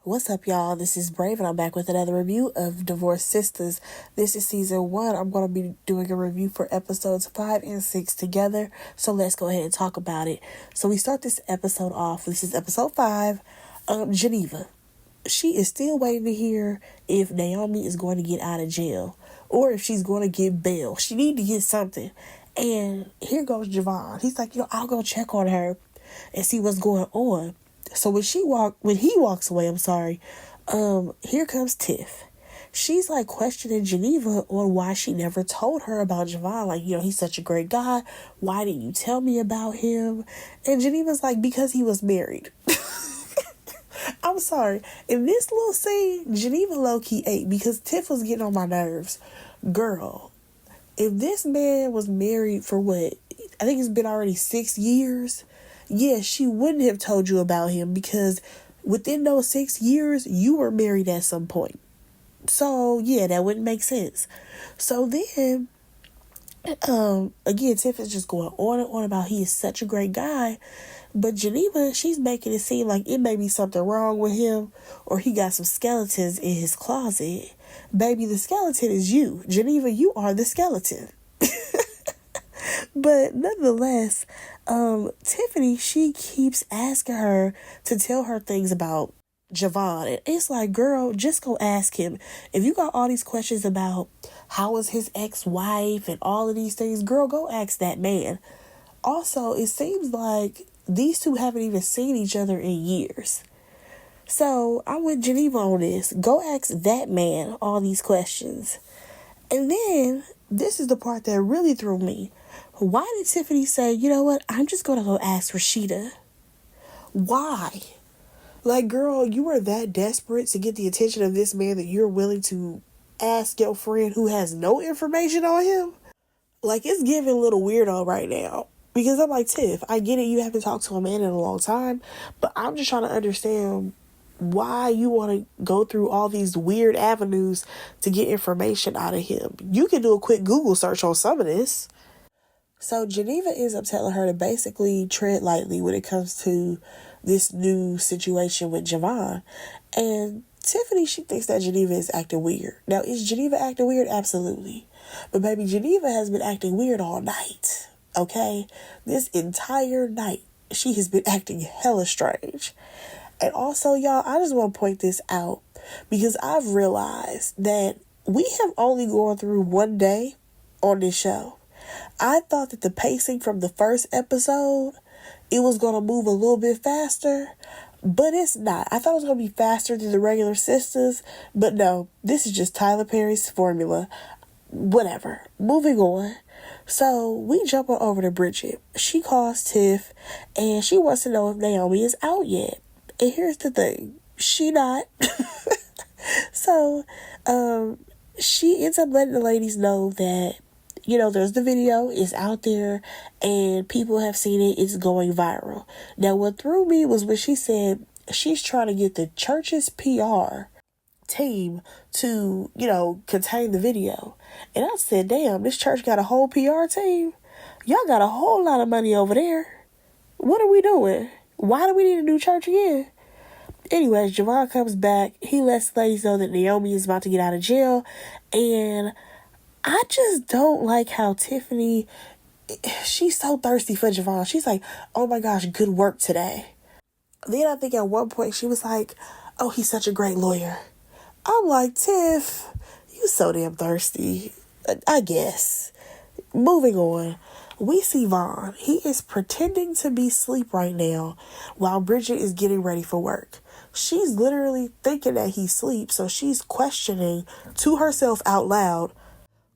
What's up, y'all? This is Brave, and I'm back with another review of Divorced Sistas. This is season 1. I'm going to be doing a review for episodes 5 and 6 together, so let's go ahead and talk about it. So we start this episode off. This is episode 5, Geneva. She is still waiting to hear if Naomi is going to get out of jail or if she's going to get bail. She need to get something. And here goes Javon. He's like, I'll go check on her and see what's going on. So when he walks away, here comes Tiff. She's like questioning Geneva on why she never told her about Javon. Like, he's such a great guy. Why didn't you tell me about him? And Geneva's like, because he was married. I'm sorry. In this little scene, Geneva low-key ate because Tiff was getting on my nerves. Girl, if this man was married for what? I think it's been already 6 years. Yeah, she wouldn't have told you about him because within those 6 years, you were married at some point. So, yeah, that wouldn't make sense. So then, again, Tiff is just going on and on about he is such a great guy. But Geneva, she's making it seem like it may be something wrong with him or he got some skeletons in his closet. Baby, the skeleton is you. Geneva, you are the skeleton. But nonetheless, Tiffany, she keeps asking her to tell her things about Javon. And it's like, girl, just go ask him. If you got all these questions about how was his ex-wife and all of these things, girl, go ask that man. Also, it seems like these two haven't even seen each other in years. So I'm with Geneva on this. Go ask that man all these questions. And then this is the part that really threw me. Why did Tiffany say, you know what, I'm just going to go ask Rashida? Why? Like, girl, you are that desperate to get the attention of this man that you're willing to ask your friend who has no information on him? Like, it's giving a little weirdo right now. Because I'm like, Tiff, I get it, you haven't talked to a man in a long time, but I'm just trying to understand why you want to go through all these weird avenues to get information out of him. You can do a quick Google search on some of this. So Geneva ends up telling her to basically tread lightly when it comes to this new situation with Javon. And Tiffany, she thinks that Geneva is acting weird. Now, is Geneva acting weird? Absolutely. But baby, Geneva has been acting weird all night. Okay? This entire night, she has been acting hella strange. And also, y'all, I just want to point this out because I've realized that we have only gone through one day on this show. I thought that the pacing from the first episode, it was going to move a little bit faster, but it's not. I thought it was going to be faster than the regular Sistas, but no, this is just Tyler Perry's formula. Whatever. Moving on. So we jump on over to Bridget. She calls Tiff, and she wants to know if Naomi is out yet. And here's the thing. She not. So, she ends up letting the ladies know that, there's the video, it's out there, and people have seen it, it's going viral. Now, what threw me was when she said she's trying to get the church's PR team to, contain the video. And I said, damn, this church got a whole PR team? Y'all got a whole lot of money over there. What are we doing? Why do we need a new church again? Anyways, Javon comes back. He lets the ladies know that Naomi is about to get out of jail. And I just don't like how Tiffany, she's so thirsty for Javon. She's like, oh my gosh, good work today. Then I think at one point she was like, oh, he's such a great lawyer. I'm like, Tiff, you so damn thirsty. I guess. Moving on. We see Vaughn. He is pretending to be asleep right now while Bridget is getting ready for work. She's literally thinking that he's asleep, so she's questioning to herself out loud,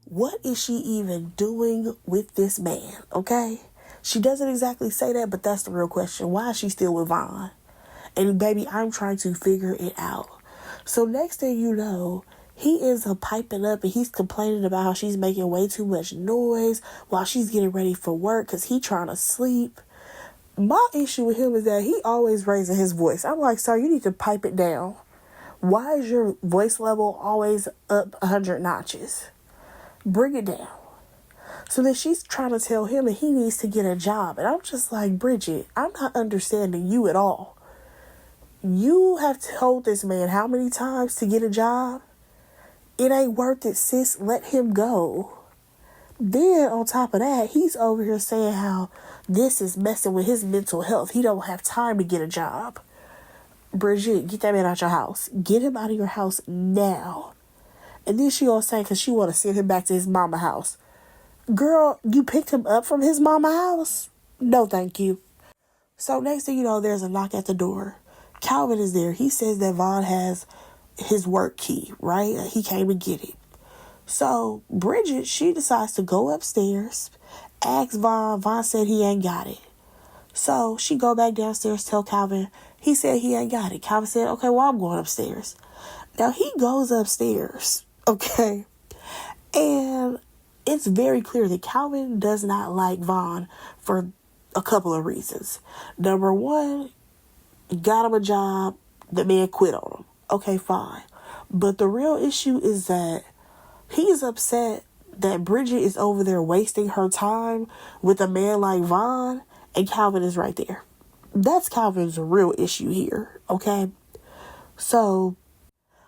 what is she even doing with this man, okay? She doesn't exactly say that, but that's the real question. Why is she still with Vaughn? And baby, I'm trying to figure it out. So next thing you know, he ends up piping up and he's complaining about how she's making way too much noise while she's getting ready for work because he's trying to sleep. My issue with him is that he always raising his voice. I'm like, sir, you need to pipe it down. Why is your voice level always up 100 notches? Bring it down. So then she's trying to tell him that he needs to get a job. And I'm just like, Bridget, I'm not understanding you at all. You have told this man how many times to get a job? It ain't worth it, sis. Let him go. Then on top of that, he's over here saying how this is messing with his mental health. He don't have time to get a job. Bridget, get that man out your house. Get him out of your house now. And then she all saying because she want to send him back to his mama house. Girl, you picked him up from his mama house? No, thank you. So next thing you know, there's a knock at the door. Calvin is there. He says that Vaughn has his work key, right? He came to get it. So Bridget, she decides to go upstairs, ask Vaughn. Vaughn said he ain't got it. So she go back downstairs, tell Calvin, he said he ain't got it. Calvin said, okay, well, I'm going upstairs. Now he goes upstairs, okay? And it's very clear that Calvin does not like Vaughn for a couple of reasons. Number one, got him a job, the man quit on him. Okay, fine. But the real issue is that he's upset that Bridget is over there wasting her time with a man like Vaughn, and Calvin is right there. That's Calvin's real issue here, okay? So,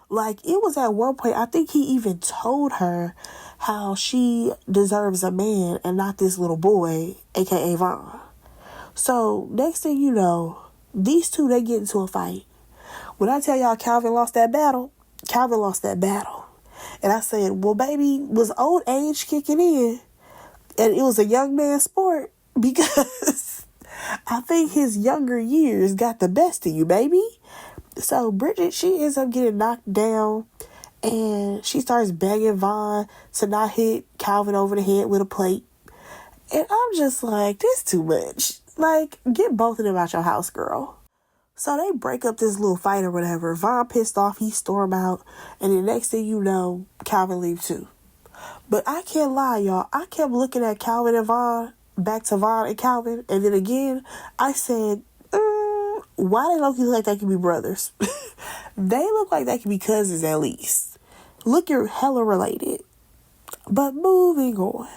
like, it was at one point, I think he even told her how she deserves a man and not this little boy, aka Vaughn. So, next thing you know, these two, they get into a fight. When I tell y'all Calvin lost that battle, Calvin lost that battle. And I said, well, baby, was old age kicking in? And it was a young man's sport because I think his younger years got the best of you, baby. So Bridget, she ends up getting knocked down and she starts begging Vaughn to not hit Calvin over the head with a plate. And I'm just like, this too much. Like, get both of them out your house, girl. So they break up this little fight or whatever. Vaughn pissed off, he storm out. And the next thing you know, Calvin leave too. But I can't lie, y'all. I kept looking at Calvin and Vaughn, back to Vaughn and Calvin. And then again, I said, why they look like they could be brothers? They look like they could be cousins at least. Look, you're hella related. But moving on.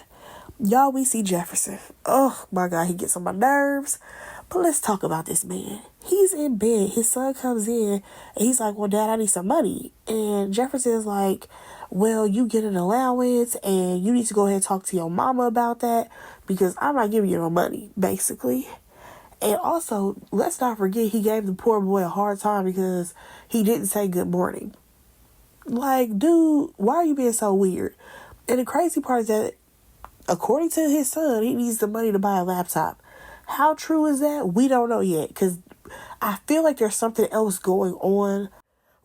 Y'all, we see Jefferson. Oh my God, he gets on my nerves. But let's talk about this man. He's in bed. His son comes in and he's like, well, Dad, I need some money. And Jefferson is like, well, you get an allowance and you need to go ahead and talk to your mama about that because I'm not giving you no money, basically. And also, let's not forget, he gave the poor boy a hard time because he didn't say good morning. Like, dude, why are you being so weird? And the crazy part is that, according to his son, he needs the money to buy a laptop. How true is that? We don't know yet, because I feel like there's something else going on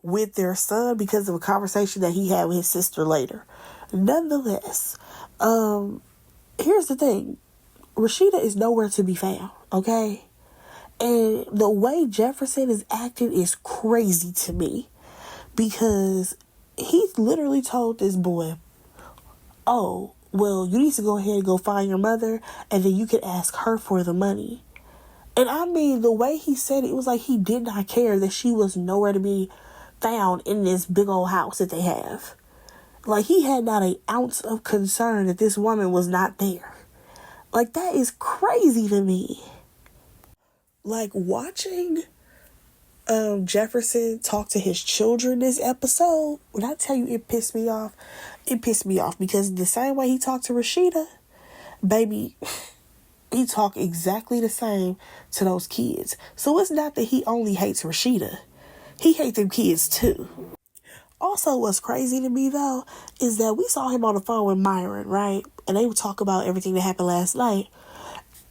with their son because of a conversation that he had with his sister later. Nonetheless, here's the thing. Rashida is nowhere to be found, okay? And the way Jefferson is acting is crazy to me because he literally told this boy, oh, well, you need to go ahead and go find your mother and then you can ask her for the money. And I mean, the way he said it was like he did not care that she was nowhere to be found in this big old house that they have. Like, he had not an ounce of concern that this woman was not there. Like, that is crazy to me. Like, watching Jefferson talk to his children this episode, when I tell you it pissed me off because the same way he talked to Rashida, baby, he talked exactly the same to those kids. So it's not that he only hates Rashida. He hates them kids too. Also, what's crazy to me, though, is that we saw him on the phone with Myron, right? And they would talk about everything that happened last night.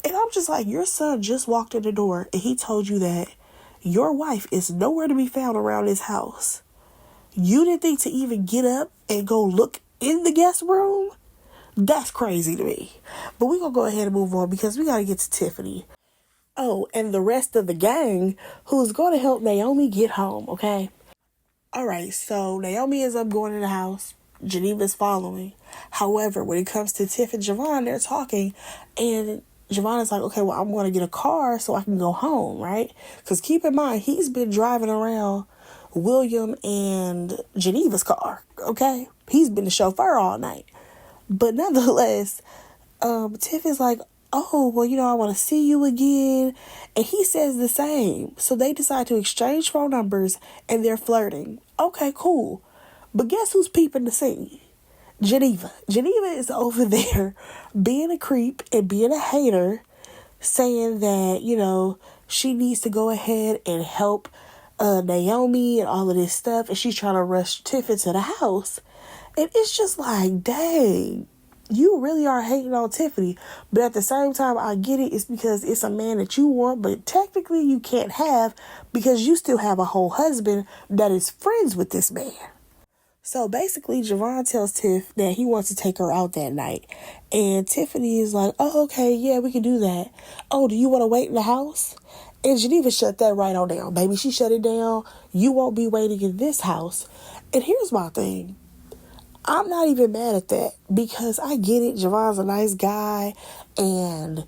And I'm just like, your son just walked in the door and he told you that your wife is nowhere to be found around this house. You didn't think to even get up and go look in the guest room? That's crazy to me. But we're going to go ahead and move on because we got to get to Tiffany. Oh, and the rest of the gang who's going to help Naomi get home, okay? All right, so Naomi ends up going in the house. Geneva's following. However, when it comes to Tiff and Javon, they're talking. And Javon is like, okay, well, I'm going to get a car so I can go home, right? Because keep in mind, he's been driving around William and Geneva's car, okay? He's been the chauffeur all night. But nonetheless, Tiff is like, oh, well, I want to see you again. And he says the same. So they decide to exchange phone numbers and they're flirting. Okay, cool. But guess who's peeping the scene? Geneva. Geneva is over there being a creep and being a hater, saying that, she needs to go ahead and help Naomi and all of this stuff. And she's trying to rush Tiff into the house. And it's just like, dang, you really are hating on Tiffany. But at the same time, I get it. It's because it's a man that you want, but technically you can't have because you still have a whole husband that is friends with this man. So basically, Javon tells Tiff that he wants to take her out that night. And Tiffany is like, oh, okay, yeah, we can do that. Oh, do you want to wait in the house? And Geneva shut that right on down, baby. She shut it down. You won't be waiting in this house. And here's my thing. I'm not even mad at that because I get it. Javon's a nice guy and,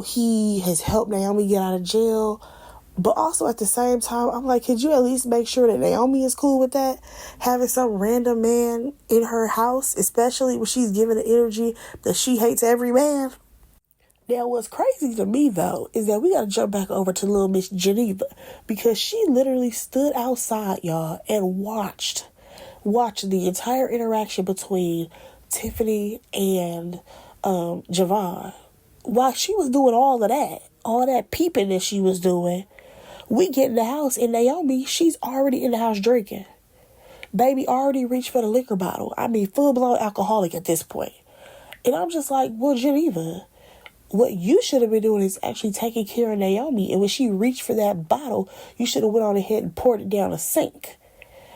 he has helped Naomi get out of jail. But also at the same time, I'm like, could you at least make sure that Naomi is cool with that? Having some random man in her house, especially when she's giving the energy that she hates every man. Now, what's crazy to me, though, is that we got to jump back over to little Miss Geneva because she literally stood outside, y'all, and watched the entire interaction between Tiffany and Javon. While she was doing all that peeping that she was doing, we get in the house and Naomi, she's already in the house drinking. Baby already reached for the liquor bottle. I mean, full-blown alcoholic at this point. And I'm just like, well, Geneva, what you should have been doing is actually taking care of Naomi. And when she reached for that bottle, you should have went on ahead and poured it down the sink.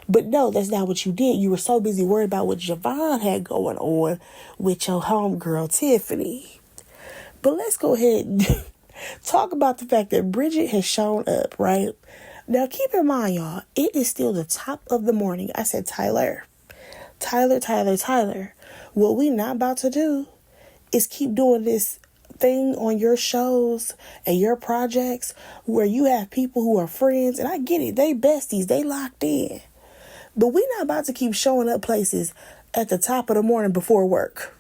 But no, that's not what you did. You were so busy worried about what Javon had going on with your homegirl, Tiffany. But let's go ahead and talk about the fact that Bridget has shown up, right? Now, keep in mind, y'all, it is still the top of the morning. I said, Tyler. What we not about to do is keep doing this thing on your shows and your projects where you have people who are friends. And I get it. They besties. They locked in. But we're not about to keep showing up places at the top of the morning before work.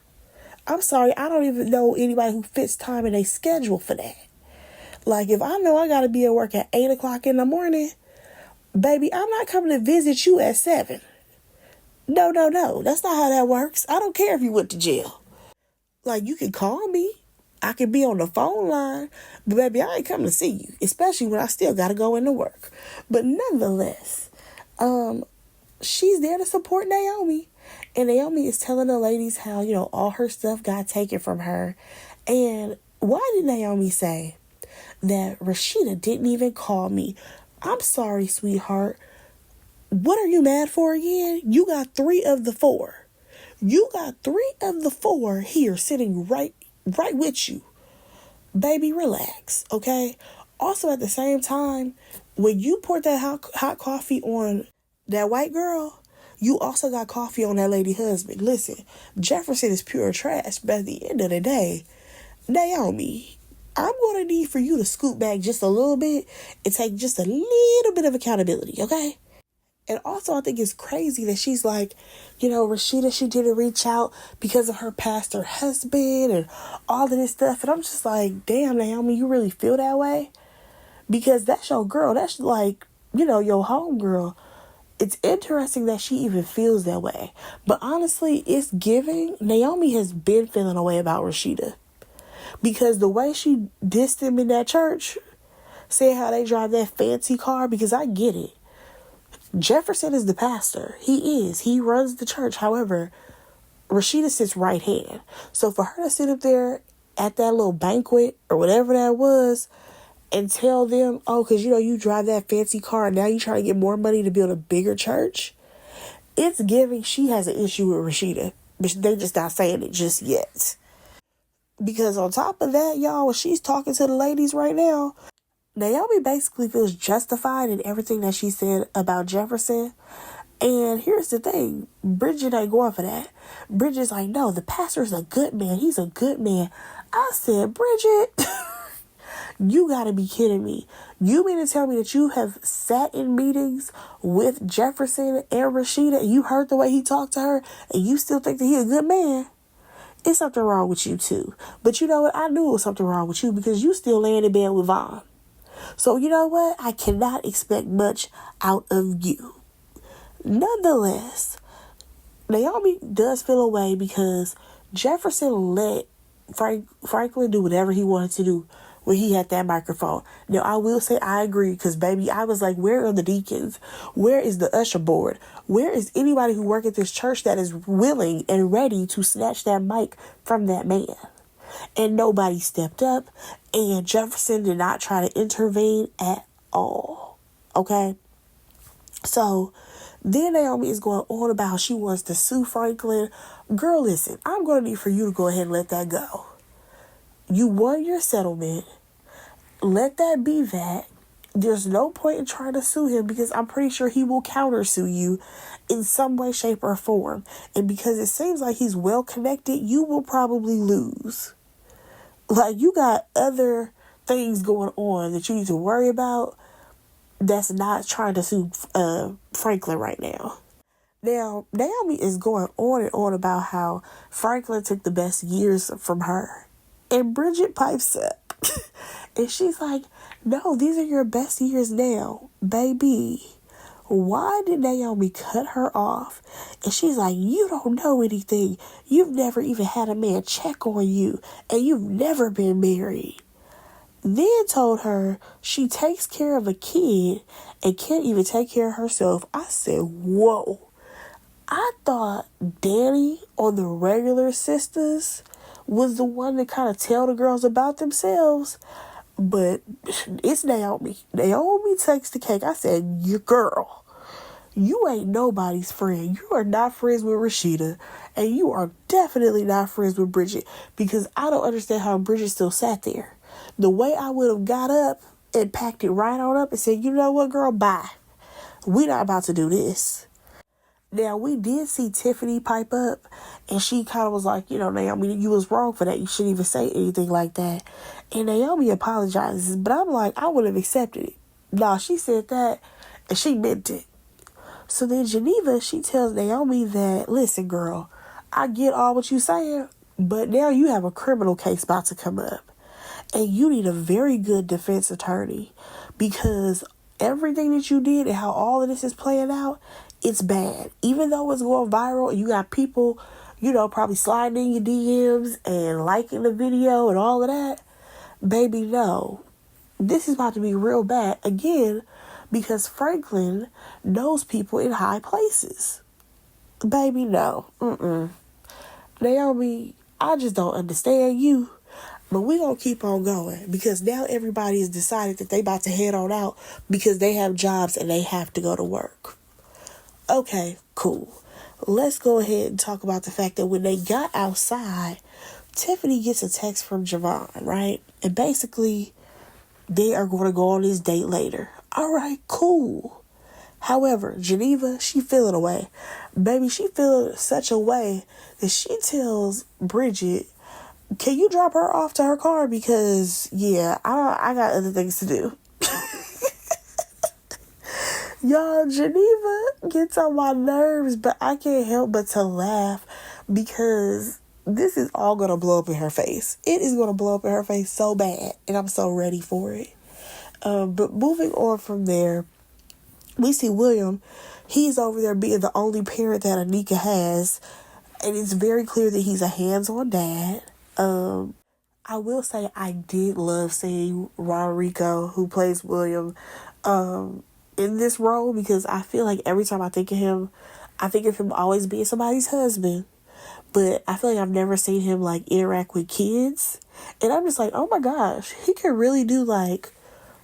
I'm sorry, I don't even know anybody who fits time in a schedule for that. Like, if I know I got to be at work at 8 o'clock in the morning, baby, I'm not coming to visit you at 7. No. That's not how that works. I don't care if you went to jail. Like, you can call me. I can be on the phone line. But, baby, I ain't coming to see you, especially when I still got to go into work. But nonetheless, she's there to support Naomi. And Naomi is telling the ladies how, all her stuff got taken from her. And why did Naomi say that Rashida didn't even call me? I'm sorry, sweetheart. What are you mad for again? You got 3 of the 4. You got 3 of the 4 here sitting right with you. Baby, relax, okay? Also, at the same time, when you poured that hot coffee on that white girl, you also got coffee on that lady husband. Listen, Jefferson is pure trash, but at the end of the day, Naomi, I'm going to need for you to scoot back just a little bit and take just a little bit of accountability, okay? And also, I think it's crazy that she's like, Rashida, she didn't reach out because of her pastor husband and all of this stuff. And I'm just like, damn, Naomi, you really feel that way? Because that's your girl. That's like, your homegirl. It's interesting that she even feels that way. But honestly, it's giving. Naomi has been feeling a way about Rashida. Because the way she dissed him in that church, saying how they drive that fancy car, because I get it. Jefferson is the pastor. He is. He runs the church. However, Rashida sits right hand. So for her to sit up there at that little banquet or whatever that was and tell them, oh, because, you drive that fancy car and now you trying to get more money to build a bigger church, it's giving she has an issue with Rashida. But they just not saying it just yet. Because on top of that, y'all, when she's talking to the ladies right now, Naomi basically feels justified in everything that she said about Jefferson. And here's the thing. Bridget ain't going for that. Bridget's like, no, the pastor's a good man. He's a good man. I said, Bridget, you gotta be kidding me. You mean to tell me that you have sat in meetings with Jefferson and Rashida and you heard the way he talked to her and you still think that he a good man? It's something wrong with you too. But you know what? I knew it was something wrong with you because you still laying in bed with Vaughn. So you know what? I cannot expect much out of you. Nonetheless, Naomi does feel away because Jefferson let Franklin do whatever he wanted to do when he had that microphone. Now, I will say I agree because, baby, I was like, where are the deacons? Where is the usher board? Where is anybody who work at this church that is willing and ready to snatch that mic from that man? And nobody stepped up, and Jefferson did not try to intervene at all. Okay? So then Naomi is going on about how she wants to sue Franklin. Girl, listen, I'm going to need for you to go ahead and let that go. You won your settlement. Let that be that. There's no point in trying to sue him because I'm pretty sure he will countersue you in some way, shape, or form. And because it seems like he's well connected, you will probably lose. Like, you got other things going on that you need to worry about that's not trying to sue Franklin right now. Now, Naomi is going on and on about how Franklin took the best years from her. And Bridget pipes up. And she's like, no, these are your best years now, baby. Why did Naomi cut her off? And she's like, you don't know anything. You've never even had a man check on you. And you've never been married. Then told her she takes care of a kid and can't even take care of herself. I said, whoa. I thought Danny on the regular Sistas was the one to kind of tell the girls about themselves. But it's Naomi. Naomi takes the cake. I said, you girl, you ain't nobody's friend. You are not friends with Rashida. And you are definitely not friends with Bridget. Because I don't understand how Bridget still sat there. The way I would have got up and packed it right on up and said, you know what, girl, bye. We not about to do this. Now, we did see Tiffany pipe up, and she kind of was like, you know, Naomi, you was wrong for that. You shouldn't even say anything like that. And Naomi apologizes, but I'm like, I would have accepted it. Nah, she said that, and she meant it. So then Geneva, she tells Naomi that, listen, girl, I get all what you saying, but now you have a criminal case about to come up. And you need a very good defense attorney because everything that you did and how all of this is playing out, it's bad. Even though it's going viral and you got people, you know, probably sliding in your DMs and liking the video and all of that, baby, no. This is about to be real bad again because Franklin knows people in high places. Baby, no. Naomi, I just don't understand you. But we gonna keep on going because now everybody has decided that they about to head on out because they have jobs and they have to go to work. Okay, cool. Let's go ahead and talk about the fact that when they got outside, Tiffany gets a text from Javon, right? And basically, they are going to go on this date later. All right, cool. However, Geneva, she feeling away. Baby, she feeling such a way that she tells Bridget, can you drop her off to her car? Because, yeah, I got other things to do. Y'all, Geneva gets on my nerves, but I can't help but to laugh because this is all going to blow up in her face. It is going to blow up in her face so bad, and I'm so ready for it. But moving on from there, we see William. He's over there being the only parent that Anika has, and it's very clear that he's a hands-on dad. I will say I did love seeing Rodrigo, who plays William, in this role because I feel like every time I think of him always being somebody's husband. But I feel like I've never seen him like interact with kids. And I'm just like, oh my gosh, he can really do like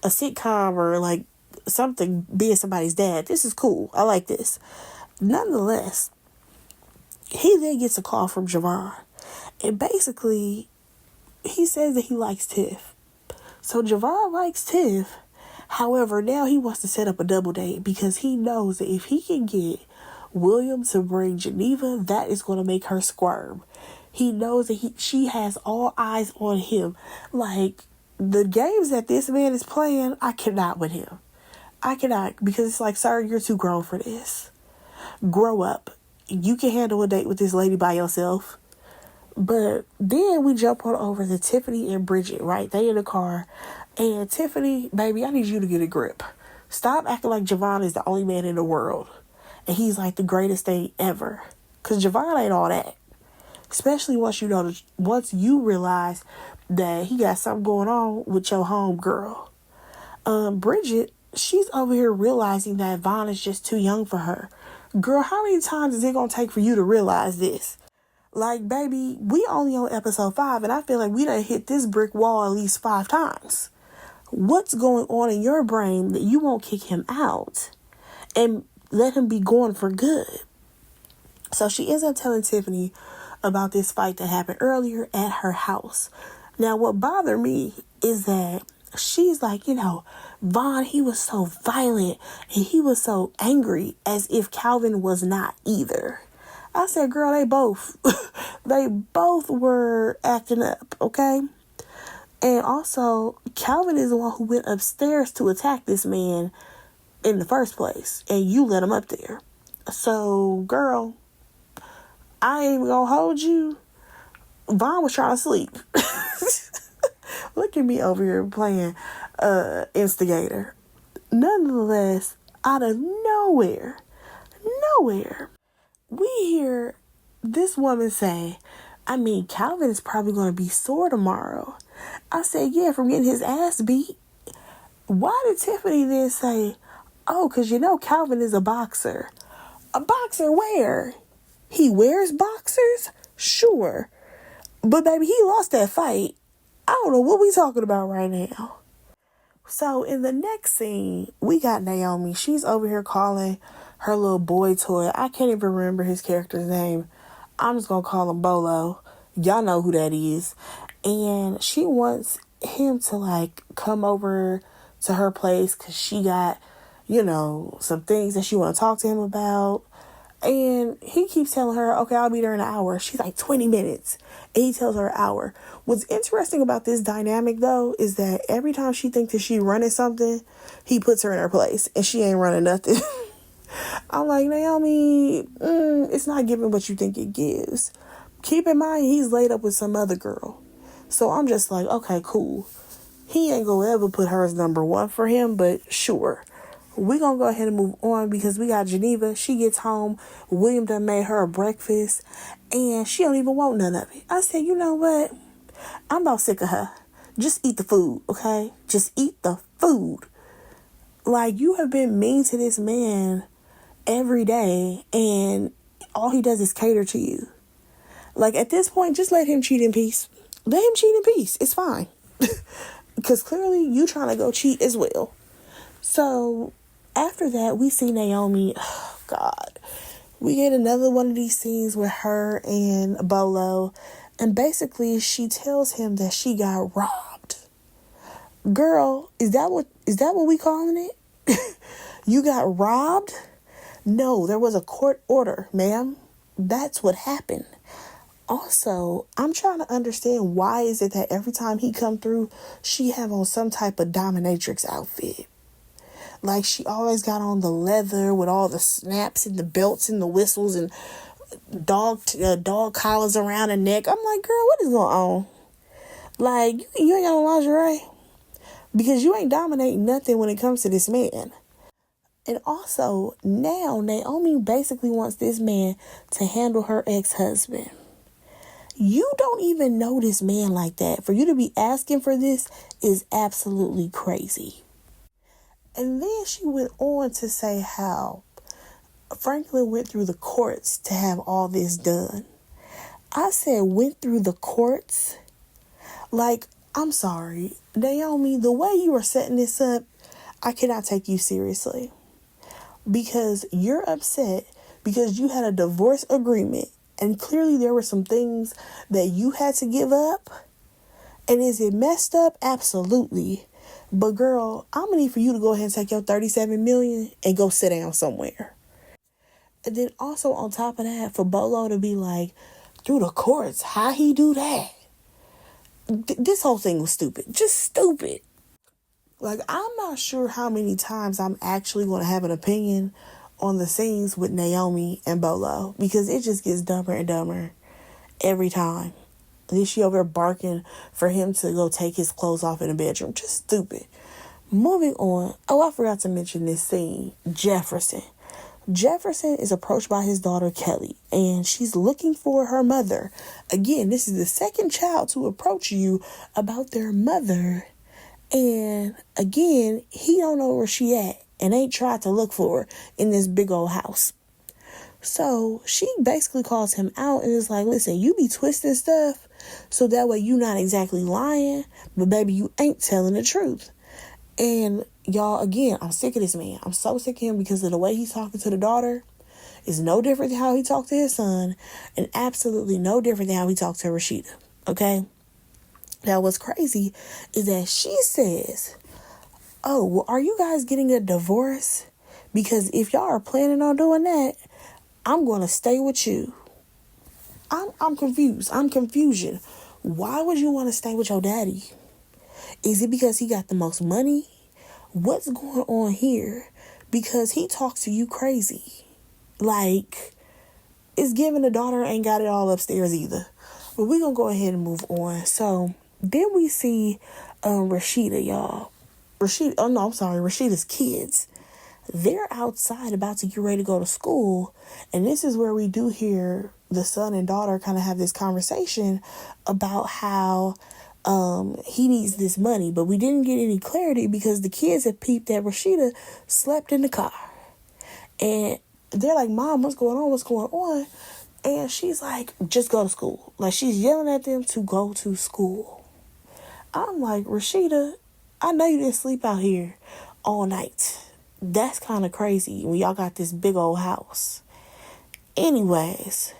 a sitcom or like something being somebody's dad. This is cool. I like this. Nonetheless, he then gets a call from Javon. And basically, he says that he likes Tiff. So Javon likes Tiff. However, now he wants to set up a double date because he knows that if he can get William to bring Geneva, that is going to make her squirm. He knows that she has all eyes on him. Like, the games that this man is playing, I cannot with him. I cannot, because it's like, sir, you're too grown for this. Grow up. You can handle a date with this lady by yourself. But then we jump on over to Tiffany and Bridget, right? They in the car. And Tiffany, baby, I need you to get a grip. Stop acting like Javon is the only man in the world. And he's like the greatest thing ever. Because Javon ain't all that. Especially once once you realize that he got something going on with your home girl. Bridget, she's over here realizing that Vaughn is just too young for her. Girl, how many times is it gonna take for you to realize this? Like, baby, we only on episode 5, and I feel like we done hit this brick wall at least 5 times. What's going on in your brain that you won't kick him out and let him be going for good? So she ends up telling Tiffany about this fight that happened earlier at her house. Now, what bothered me is that she's like, Vaughn, he was so violent and he was so angry, as if Calvin was not either. I said, girl, they both were acting up, okay? And also, Calvin is the one who went upstairs to attack this man in the first place, and you let him up there. So, girl, I ain't even gonna hold you. Vaughn was trying to sleep. Look at me over here playing instigator. Nonetheless, out of nowhere, we hear this woman say, Calvin is probably going to be sore tomorrow. I said, yeah, from getting his ass beat. Why did Tiffany then say, oh, because Calvin is a boxer. A boxer where? He wears boxers? Sure. But baby, he lost that fight. I don't know what we talking about right now. So in the next scene, we got Naomi. She's over here calling her little boy toy. I can't even remember his character's name. I'm just going to call him Bolo. Y'all know who that is. And she wants him to come over to her place because she got, some things that she want to talk to him about. And he keeps telling her, okay, I'll be there in an hour. She's like, 20 minutes. And he tells her an hour. What's interesting about this dynamic, though, is that every time she thinks that she's running something, he puts her in her place. And she ain't running nothing. I'm like, Naomi, it's not giving what you think it gives. Keep in mind, he's laid up with some other girl. So I'm just like, okay, cool. He ain't gonna ever put her as number 1 for him, but sure. We're going to go ahead and move on because we got Geneva. She gets home. William done made her a breakfast. And she don't even want none of it. I said, you know what? I'm about sick of her. Just eat the food, okay? Just eat the food. Like, you have been mean to this man every day. And all he does is cater to you. Like, at this point, just let him cheat in peace. Let him cheat in peace. It's fine. Because clearly you trying to go cheat as well. So after that, we see Naomi. Oh, God. We get another one of these scenes with her and Bolo. And basically, she tells him that she got robbed. Girl, is that what we calling it? You got robbed? No, there was a court order, ma'am. That's what happened. Also, I'm trying to understand why is it that every time he come through, she have on some type of dominatrix outfit. Like, she always got on the leather with all the snaps and the belts and the whistles and dog collars around her neck. I'm like, girl, what is going on? Like, you ain't got no lingerie? Because you ain't dominating nothing when it comes to this man. And also, now Naomi basically wants this man to handle her ex-husband. You don't even know this man like that. For you to be asking for this is absolutely crazy. And then she went on to say how Franklin went through the courts to have all this done. I said, went through the courts? Like, I'm sorry, Naomi, the way you are setting this up, I cannot take you seriously. Because you're upset because you had a divorce agreement and clearly there were some things that you had to give up. And is it messed up? Absolutely. But girl, I'm gonna need for you to go ahead and take your $37 million and go sit down somewhere. And then also on top of that, for Bolo to be like, through the courts, how he do that? This whole thing was stupid. Just stupid. Like, I'm not sure how many times I'm actually going to have an opinion on the scenes with Naomi and Bolo, because it just gets dumber and dumber every time. And then she over there barking for him to go take his clothes off in the bedroom. Just stupid. Moving on. Oh, I forgot to mention this scene. Jefferson. Jefferson is approached by his daughter Kelly, and she's looking for her mother. Again, this is the second child to approach you about their mother. And again, he don't know where she at and ain't tried to look for her in this big old house. So she basically calls him out and is like, listen, you be twisting stuff so that way you not exactly lying, but baby, you ain't telling the truth. And y'all, again, I'm sick of this man. I'm so sick of him because of the way he's talking to the daughter is no different than how he talked to his son, and absolutely no different than how he talked to Rashida. Okay? Now, what's crazy is that she says, oh, well, are you guys getting a divorce? Because if y'all are planning on doing that, I'm going to stay with you. I'm confused. I'm confusion. Why would you want to stay with your daddy? Is it because he got the most money? What's going on here? Because he talks to you crazy. Like, it's giving the daughter ain't got it all upstairs either. But we're going to go ahead and move on. So, then we see Rashida, y'all. Rashida's kids. They're outside about to get ready to go to school. And this is where we do hear the son and daughter kind of have this conversation about how he needs this money. But we didn't get any clarity because the kids have peeped that Rashida slept in the car. And they're like, Mom, what's going on? What's going on? And she's like, just go to school. Like, she's yelling at them to go to school. I'm like, Rashida, I know you didn't sleep out here all night. That's kind of crazy when y'all got this big old house. Anyways,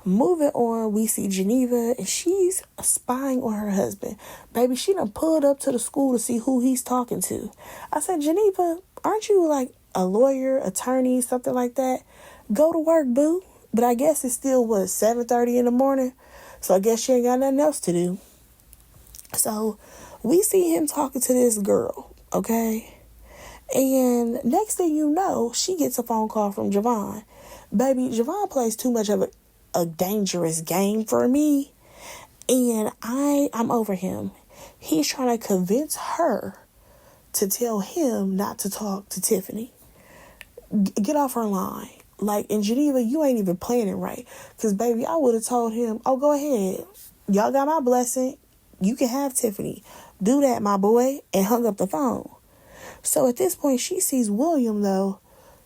moving on, we see Geneva, and she's spying on her husband. Baby, she done pulled up to the school to see who he's talking to. I said, Geneva, aren't you like a lawyer, attorney, something like that? Go to work, boo. But I guess it's still, 7:30 in the morning? So I guess she ain't got nothing else to do. So we see him talking to this girl, okay? And next thing you know, she gets a phone call from Javon. Baby, Javon plays too much of a dangerous game for me. And I'm over him. He's trying to convince her to tell him not to talk to Tiffany. Get off her line. Like, in Geneva, you ain't even planning right. Because, baby, I would have told him, oh, go ahead. Y'all got my blessing. You can have Tiffany. Do that, my boy. And hung up the phone. So at this point, she sees William, though.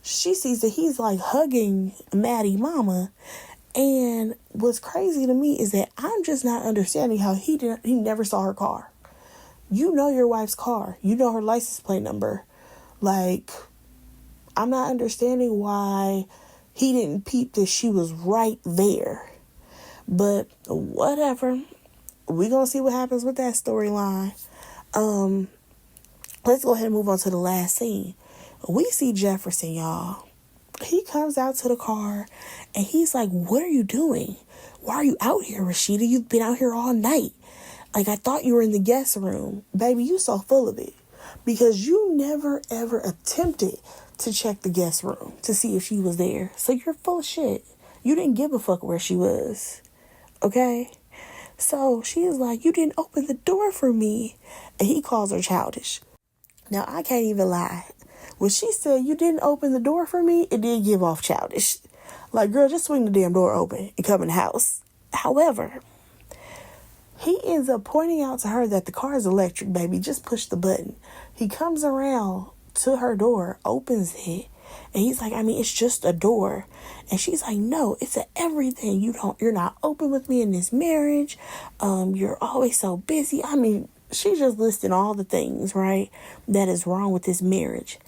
She sees that he's like hugging Maddie mama. And what's crazy to me is that I'm just not understanding how he never saw her car. You know your wife's car. You know her license plate number. Like, I'm not understanding why he didn't peep that she was right there. But whatever. We're going to see what happens with that storyline. Let's go ahead and move on to the last scene. We see Jefferson, y'all. He comes out to the car and he's like, what are you doing? Why are you out here, Rashida? You've been out here all night. Like, I thought you were in the guest room. Baby, you so full of it. Because you never, ever attempted to check the guest room to see if she was there. So you're full of shit. You didn't give a fuck where she was. Okay? So she is like, you didn't open the door for me. And he calls her childish. Now, I can't even lie. When she said, you didn't open the door for me, it did give off childish. Like, girl, just swing the damn door open and come in the house. However, he ends up pointing out to her that the car is electric, baby. Just push the button. He comes around to her door, opens it, and he's like, I mean, it's just a door. And she's like, no, it's a everything. You're not open with me in this marriage. You're always so busy. I mean, she's just listing all the things, right, that is wrong with this marriage.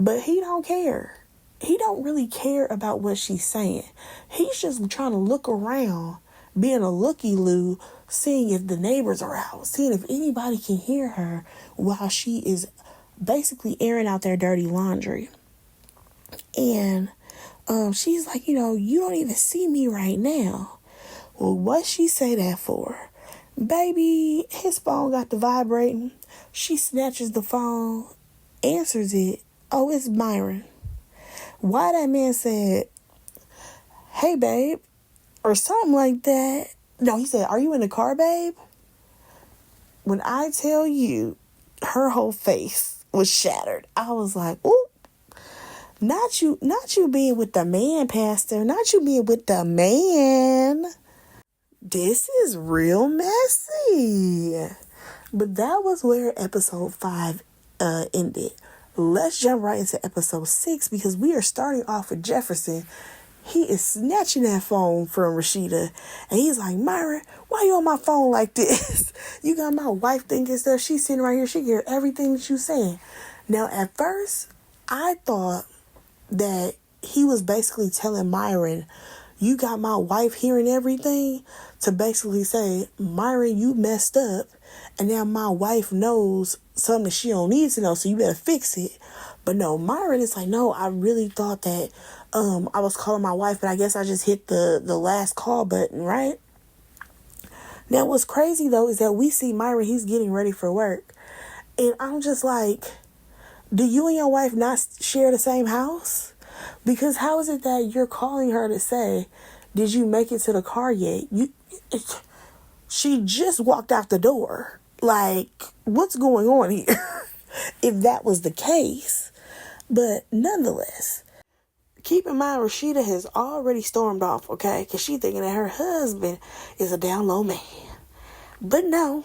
But he don't care. He don't really care about what she's saying. He's just trying to look around, being a looky-loo, seeing if the neighbors are out, seeing if anybody can hear her while she is basically airing out their dirty laundry. And she's like, you don't even see me right now. Well, what she say that for? Baby, his phone got to vibrating. She snatches the phone, answers it. Oh, it's Myron. Why that man said, hey, babe, or something like that. No, he said, "Are you in the car, babe?" When I tell you, her whole face was shattered. I was like, "Ooh, not you being with the man, Pastor. Not you being with the man. This is real messy." But that was where episode 5 ended. Let's jump right into episode 6 because we are starting off with Jefferson. He is snatching that phone from Rashida. And he's like, "Myra, why you on my phone like this? You got my wife thinking stuff. She's sitting right here. She can hear everything that you saying." Now, at first, I thought that he was basically telling Myron, "You got my wife hearing everything," to basically say, "Myron, you messed up. And now my wife knows something she don't need to know, so you better fix it." But no, Myron is like, "No, I really thought that I was calling my wife, but I guess I just hit the last call button," right? Now, what's crazy, though, is that we see Myron, he's getting ready for work. And I'm just like, do you and your wife not share the same house? Because how is it that you're calling her to say, "Did you make it to the car yet?" She just walked out the door. Like, what's going on here? If that was the case. But nonetheless, keep in mind, Rashida has already stormed off, okay? Because she's thinking that her husband is a down low man. But no,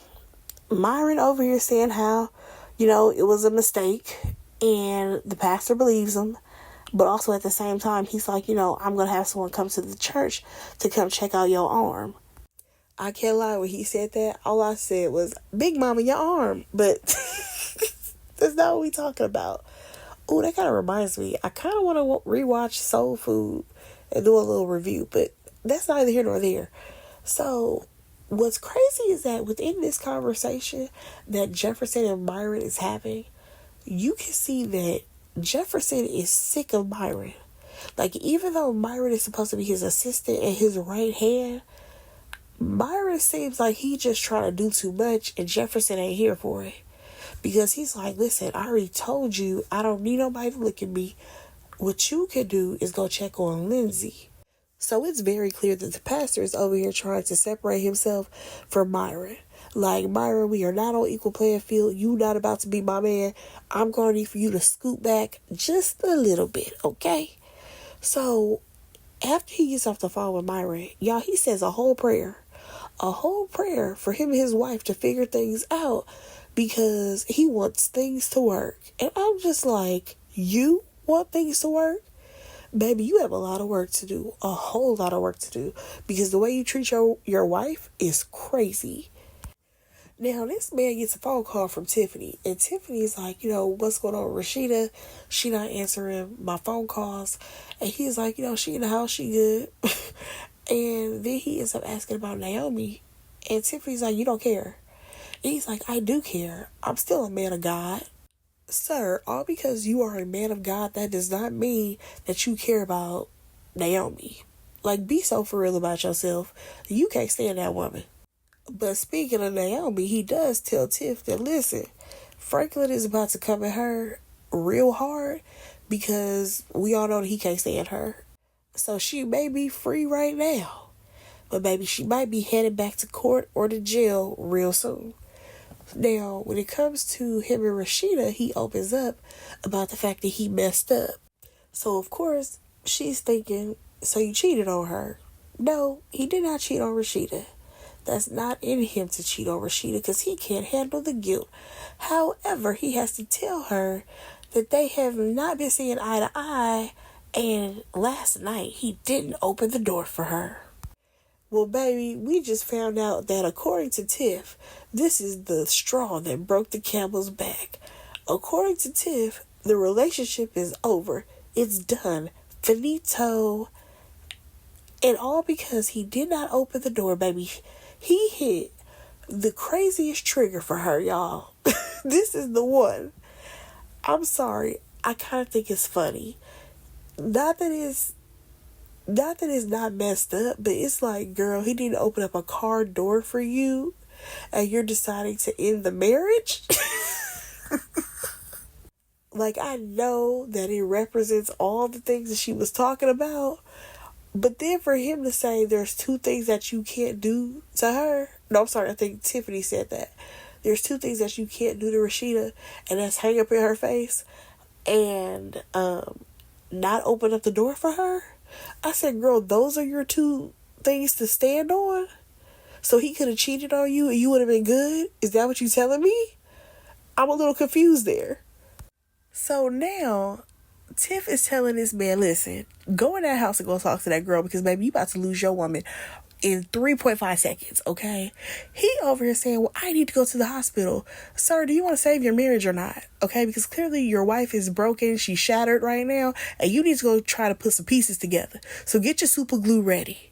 Myron over here saying how, it was a mistake. And the pastor believes him. But also at the same time, he's like, "I'm going to have someone come to the church to come check out your arm." I can't lie, when he said that, all I said was, "Big mama, your arm." But that's not what we talking about. Oh, that kind of reminds me. I kind of want to rewatch Soul Food and do a little review, but that's neither here nor there. So, what's crazy is that within this conversation that Jefferson and Myron is having, you can see that Jefferson is sick of Myron. Like, even though Myron is supposed to be his assistant and his right hand, Myron seems like he just trying to do too much and Jefferson ain't here for it. Because he's like, "Listen, I already told you I don't need nobody to look at me. What you can do is go check on Lindsay." So it's very clear that the pastor is over here trying to separate himself from Myron. Like, "Myron, we are not on equal playing field. You not about to be my man. I'm going to need for you to scoot back just a little bit, okay?" So after he gets off the phone with Myron, y'all, he says a whole prayer for him and his wife to figure things out because he wants things to work. And I'm just like, you want things to work? Baby, you have a lot of work to do, a whole lot of work to do, because the way you treat your wife is crazy. Now, this man gets a phone call from Tiffany, and Tiffany's like, "What's going on with Rashida? She not answering my phone calls." And he's like, "She in the house, she good." And then he ends up asking about Naomi, and Tiffany's like, "You don't care." And he's like, "I do care. I'm still a man of God." Sir, all because you are a man of God, that does not mean that you care about Naomi. Like, be so for real about yourself. You can't stand that woman. But speaking of Naomi, he does tell Tiff that, listen, Franklin is about to come at her real hard because we all know that he can't stand her. So she may be free right now, but maybe she might be headed back to court or to jail real soon. Now, when it comes to him and Rashida, he opens up about the fact that he messed up. So, of course, she's thinking, "So you cheated on her?" No, he did not cheat on Rashida. That's not in him to cheat on Rashida because he can't handle the guilt. However, he has to tell her that they have not been seeing eye to eye, and last night he didn't open the door for her. Well, baby, we just found out that according to Tiff, this is the straw that broke the camel's back. According to Tiff, the relationship is over. It's done. Finito. And all because he did not open the door, baby. He hit the craziest trigger for her, y'all. This is the one. I'm sorry. I kind of think it's funny. Not that it's not messed up, but it's like, girl, he didn't open up a car door for you, and you're deciding to end the marriage? Like, I know that it represents all the things that she was talking about, But then for him to say there's two things that you can't do to her. No, I'm sorry. I think Tiffany said that. There's two things that you can't do to Rashida, and that's hang up in her face and not open up the door for her. I said, girl, those are your two things to stand on? So he could have cheated on you and you would have been good? Is that what you telling me? I'm a little confused there. So now, Tiff is telling this man, listen, go in that house and go talk to that girl because, baby, you about to lose your woman in 3.5 seconds, okay? He over here saying, well, I need to go to the hospital. Sir, do you want to save your marriage or not? Okay, because clearly your wife is broken. She's shattered right now, and you need to go try to put some pieces together. So get your super glue ready.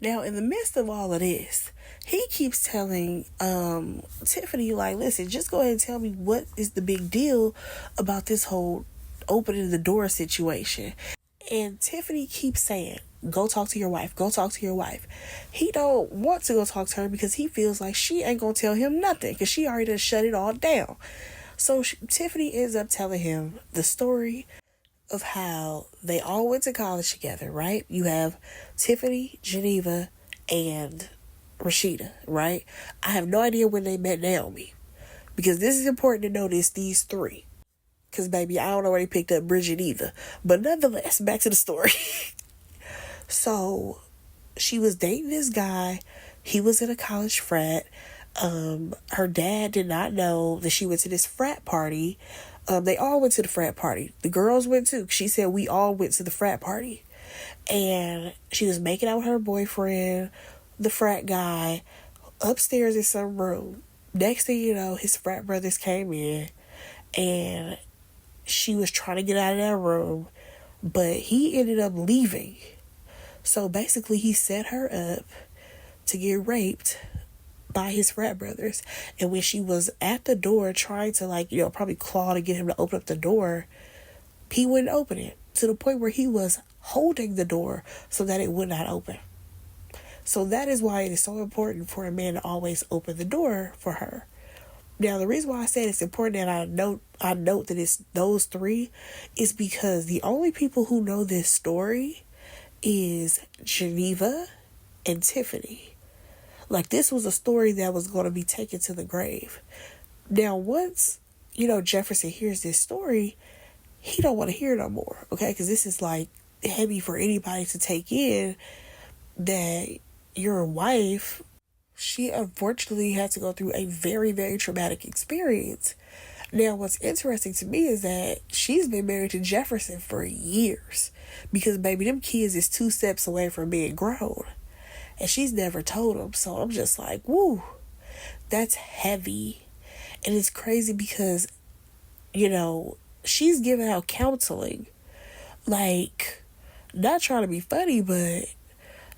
Now, in the midst of all of this, he keeps telling Tiffany, like, listen, just go ahead and tell me what is the big deal about this whole opening the door situation. And Tiffany keeps saying, go talk to your wife. Go talk to your wife. He don't want to go talk to her because he feels like she ain't going to tell him nothing because she already done shut it all down. So Tiffany ends up telling him the story of how they all went to college together, right? You have Tiffany, Geneva, and Rashida, right? I have no idea when they met Naomi because this is important to notice these three. Because, baby, I don't know where they picked up Bridget either. But nonetheless, back to the story. So, she was dating this guy. He was in a college frat. Her dad did not know that she went to this frat party. They all went to the frat party. The girls went too. She said we all went to the frat party. And she was making out with her boyfriend, the frat guy, upstairs in some room. Next thing you know, his frat brothers came in. And she was trying to get out of that room. But he ended up leaving. So basically, he set her up to get raped by his frat brothers. And when she was at the door trying to probably claw to get him to open up the door, he wouldn't open it to the point where he was holding the door so that it would not open. So that is why it is so important for a man to always open the door for her. Now, the reason why I said it's important that I note that it's those three is because the only people who know this story is Geneva and Tiffany. Like, this was a story that was going to be taken to the grave. Now, once, Jefferson hears this story, he don't want to hear it no more, okay? Because this is, heavy for anybody to take in that your wife, she unfortunately had to go through a very, very traumatic experience. Now, what's interesting to me is that she's been married to Jefferson for years because, baby, them kids is 2 steps away from being grown. And she's never told him. So I'm just like, woo, that's heavy. And it's crazy because, she's giving out counseling. Not trying to be funny, but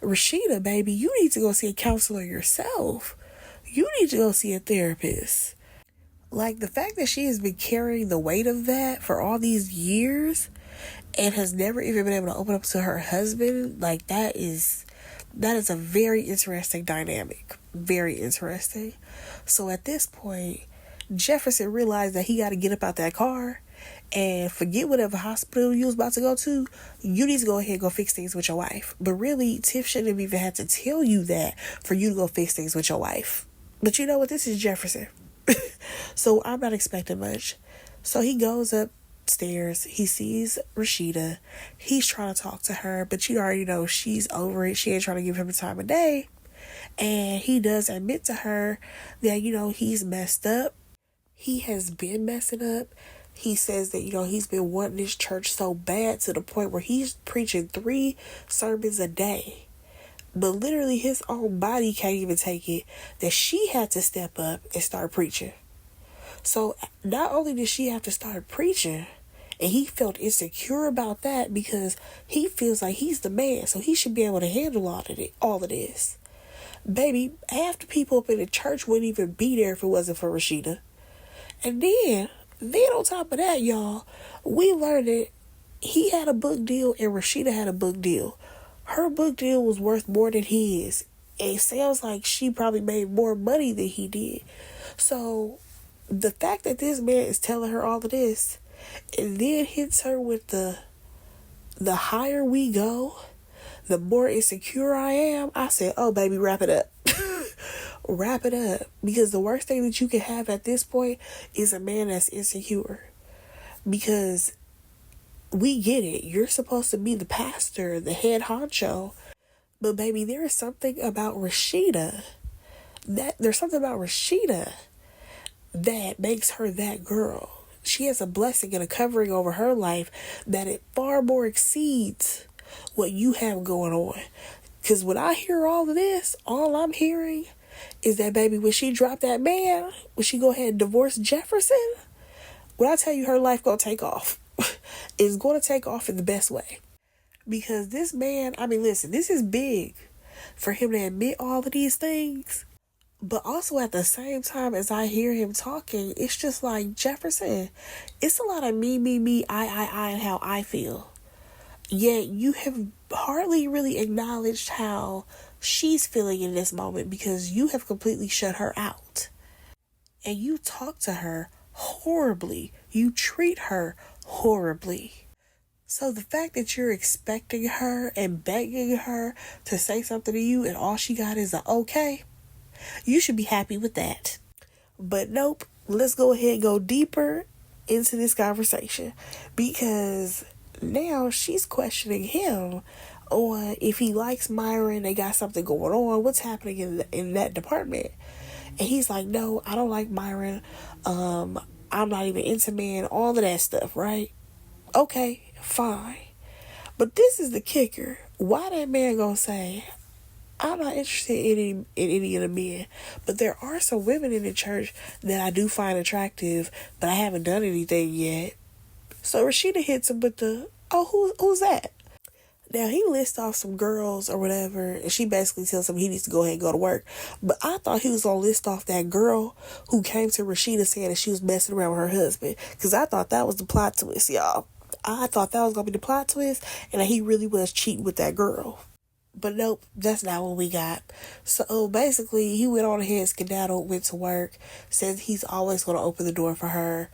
Rashida, baby, you need to go see a counselor yourself. You need to go see a therapist. The fact that she has been carrying the weight of that for all these years and has never even been able to open up to her husband, that is a very interesting dynamic. Very interesting. So at this point, Jefferson realized that he got to get up out that car and forget whatever hospital you was about to go to. You need to go ahead and go fix things with your wife. But really, Tiff shouldn't have even had to tell you that for you to go fix things with your wife. But you know what? This is Jefferson. So I'm not expecting much. So he goes upstairs. He sees Rashida. He's trying to talk to her, but you already know she's over it. She ain't trying to give him the time of day. And he does admit to her that, he's messed up. He has been messing up. He says that, he's been wanting this church so bad to the point where he's preaching 3 sermons a day. But literally his own body can't even take it, that she had to step up and start preaching. So not only did she have to start preaching, and he felt insecure about that because he feels like he's the man, so he should be able to handle all of this. Baby, half the people up in the church wouldn't even be there if it wasn't for Rashida. And then on top of that, y'all, we learned that he had a book deal and Rashida had a book deal. Her book deal was worth more than his. And it sounds like she probably made more money than he did. So the fact that this man is telling her all of this and then hits her with the higher we go, the more insecure I am, I said, oh, baby, wrap it up. Wrap it up. Because the worst thing that you can have at this point is a man that's insecure. Because we get it. You're supposed to be the pastor, the head honcho. But baby, there is something about Rashida. There's something about Rashida that makes her that girl. She has a blessing and a covering over her life that it far more exceeds what you have going on. Because when I hear all of this, all I'm hearing is that, baby, when she dropped that man, when she go ahead and divorce Jefferson, when I tell you her life gonna take off, it's gonna take off in the best way. Because this man, I mean, listen, this is big for him to admit all of these things. But also at the same time as I hear him talking, it's just like, Jefferson, it's a lot of me, I, and how I feel. Yet you have hardly really acknowledged how she's feeling in this moment, because you have completely shut her out. And you talk to her horribly. You treat her horribly. So the fact that you're expecting her and begging her to say something to you and all she got is a okay, you should be happy with that. But nope, let's go ahead and go deeper into this conversation, because now she's questioning him on if he likes Myron. They got something going on. What's happening in that department? And he's like, no, I don't like Myron. I'm not even into men. All of that stuff, right? Okay, fine. But this is the kicker. Why that man gonna say, I'm not interested in any of the men, but there are some women in the church that I do find attractive, but I haven't done anything yet. So Rashida hits him with the, oh, who's that? Now, he lists off some girls or whatever, and she basically tells him he needs to go ahead and go to work. But I thought he was going to list off that girl who came to Rashida saying that she was messing around with her husband, because I thought that was the plot twist, y'all. I thought that was going to be the plot twist, and that he really was cheating with that girl. But nope, that's not what we got. So basically, he went on ahead, skedaddled, went to work, said he's always going to open the door for her.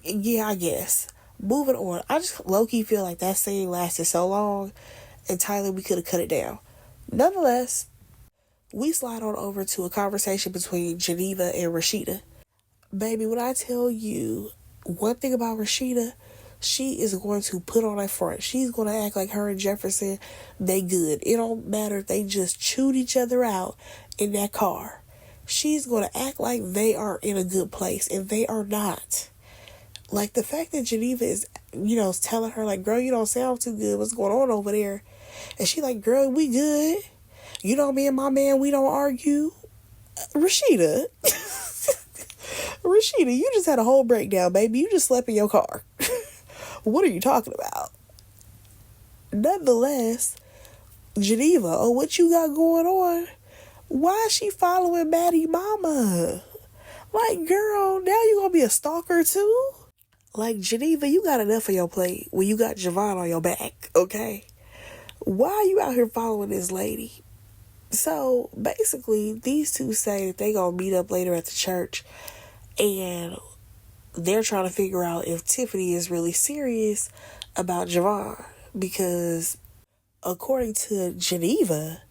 Yeah, I guess. Moving on, I just low-key feel like that scene lasted so long, and Tyler, we could have cut it down. Nonetheless, we slide on over to a conversation between Geneva and Rashida. Baby, when I tell you one thing about Rashida, she is going to put on a front. She's going to act like her and Jefferson, they good. It don't matter if they just chewed each other out in that car. She's going to act like they are in a good place, and they are not. Like, the fact that Geneva is, telling her, like, girl, you don't sound too good. What's going on over there? And she like, girl, we good. Me and my man, we don't argue. Rashida. Rashida, you just had a whole breakdown, baby. You just slept in your car. What are you talking about? Nonetheless, Geneva, what you got going on? Why is she following Maddie Mama? Like, girl, now you gonna be a stalker too? Like, Geneva, you got enough on your plate when you got Javon on your back, okay? Why are you out here following this lady? So, basically, these two say that they gonna meet up later at the church, and they're trying to figure out if Tiffany is really serious about Javon, because according to Geneva,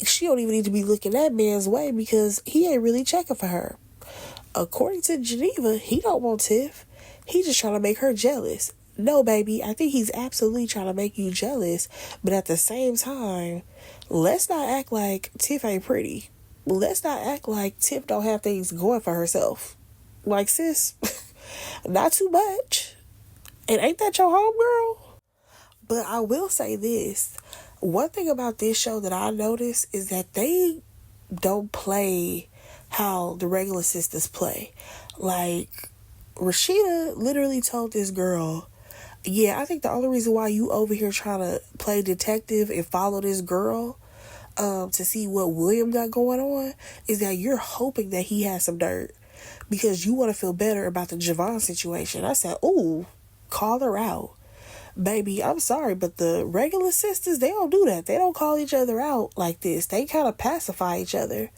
she don't even need to be looking that man's way because he ain't really checking for her. According to Geneva, he don't want Tiff. He just trying to make her jealous. No, baby, I think he's absolutely trying to make you jealous, but at the same time, let's not act like Tiff ain't pretty. Let's not act like Tiff don't have things going for herself. Like, sis, not too much. And ain't that your homegirl? But I will say this. One thing about this show that I noticed is that they don't play how the regular sisters play. Like, Rashida literally told this girl, yeah, I think the only reason why you over here trying to play detective and follow this girl to see what William got going on is that you're hoping that he has some dirt because you want to feel better about the Javon situation. I said, ooh, call her out. Baby, I'm sorry, but the regular sisters, they don't do that. They don't call each other out like this. They kind of pacify each other.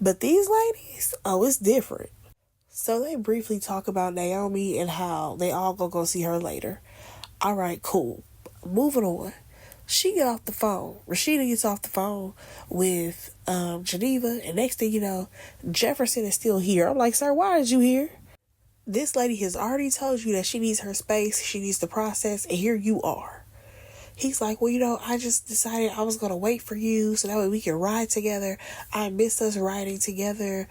But these ladies, it's different. So they briefly talk about Naomi and how they all gonna go see her later. All right, cool. Moving on. She get off the phone. Rashida gets off the phone with Geneva, and next thing you know, Jefferson is still here. I'm like, sir, why is you here? This lady has already told you that she needs her space, she needs the process, and here you are. He's like, well, I just decided I was going to wait for you so that way we can ride together. I miss us riding together.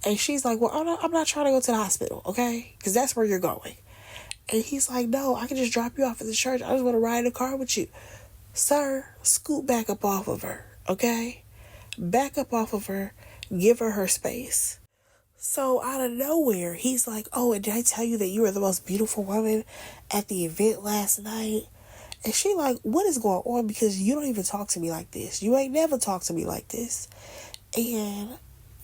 And she's like, well, I'm not trying to go to the hospital, okay? Because that's where you're going. And he's like, no, I can just drop you off at the church. I just want to ride in the car with you. Sir, scoot back up off of her, okay? Back up off of her. Give her space. So out of nowhere, he's like, oh, and did I tell you that you were the most beautiful woman at the event last night? And she like, what is going on? Because you don't even talk to me like this. You ain't never talked to me like this. And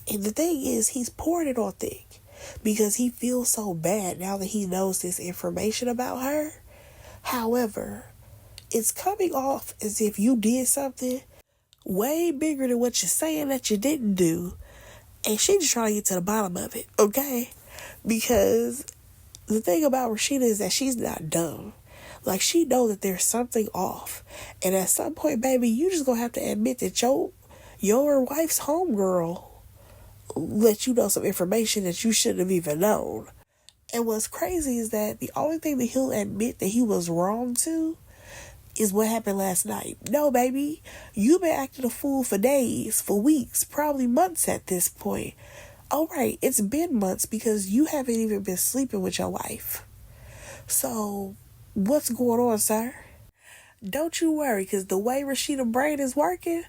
the thing is, he's pouring it on thick because he feels so bad now that he knows this information about her. However, it's coming off as if you did something way bigger than what you're saying that you didn't do. And she just trying to get to the bottom of it, okay? Because the thing about Rashida is that she's not dumb. Like, she knows that there's something off. And at some point, baby, you just gonna have to admit that your wife's homegirl let you know some information that you shouldn't have even known. And what's crazy is that the only thing that he'll admit that he was wrong to is what happened last night. No, baby, you've been acting a fool for days, for weeks, probably months at this point. All right, it's been months because you haven't even been sleeping with your wife. So, what's going on, sir? Don't you worry, because the way Rashida brain is working,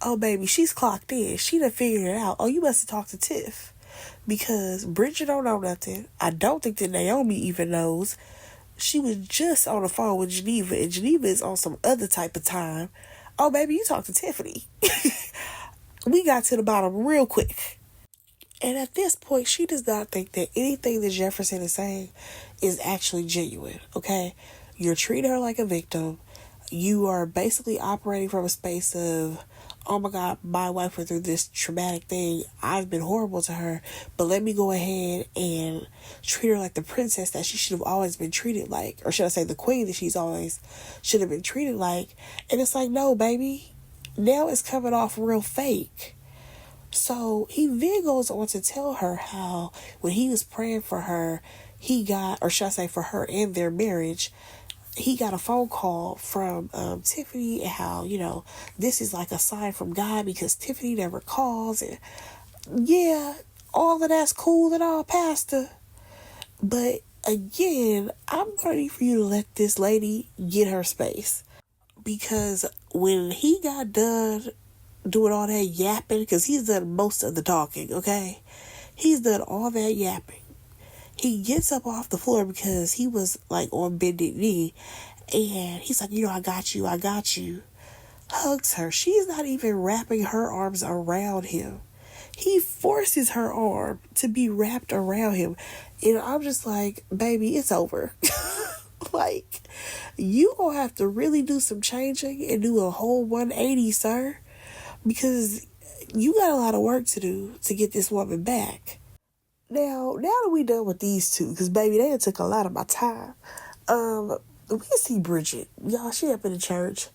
oh, baby, she's clocked in. She done figured it out. Oh, you must have talked to Tiff. Because Bridget don't know nothing. I don't think that Naomi even knows. She was just on the phone with Geneva, and Geneva is on some other type of time. Oh, baby, you talked to Tiffany. We got to the bottom real quick. And at this point, she does not think that anything that Jefferson is saying is actually genuine, okay? You're treating her like a victim. You are basically operating from a space of, oh my God, my wife went through this traumatic thing. I've been horrible to her, but let me go ahead and treat her like the princess that she should have always been treated like. Or should I say the queen that she's always should have been treated like. And it's like, no, baby. Now it's coming off real fake. So he then goes on to tell her how when he was praying for her, he got, or should I say for her and their marriage, he got a phone call from Tiffany and how, this is like a sign from God because Tiffany never calls. And yeah, all of that's cool and all, Pastor. But again, I'm ready for you to let this lady get her space. Because when he got done doing all that yapping, because he's done most of the talking, okay? He's done all that yapping. He gets up off the floor because he was like on bended knee, and he's like, I got you. Hugs her. She's not even wrapping her arms around him. He forces her arm to be wrapped around him. And I'm just like, baby, it's over. Like, you gonna have to really do some changing and do a whole 180, sir. Because you got a lot of work to do to get this woman back. Now that we done with these two, because baby, they took a lot of my time. We see Bridget, y'all. She up in the church,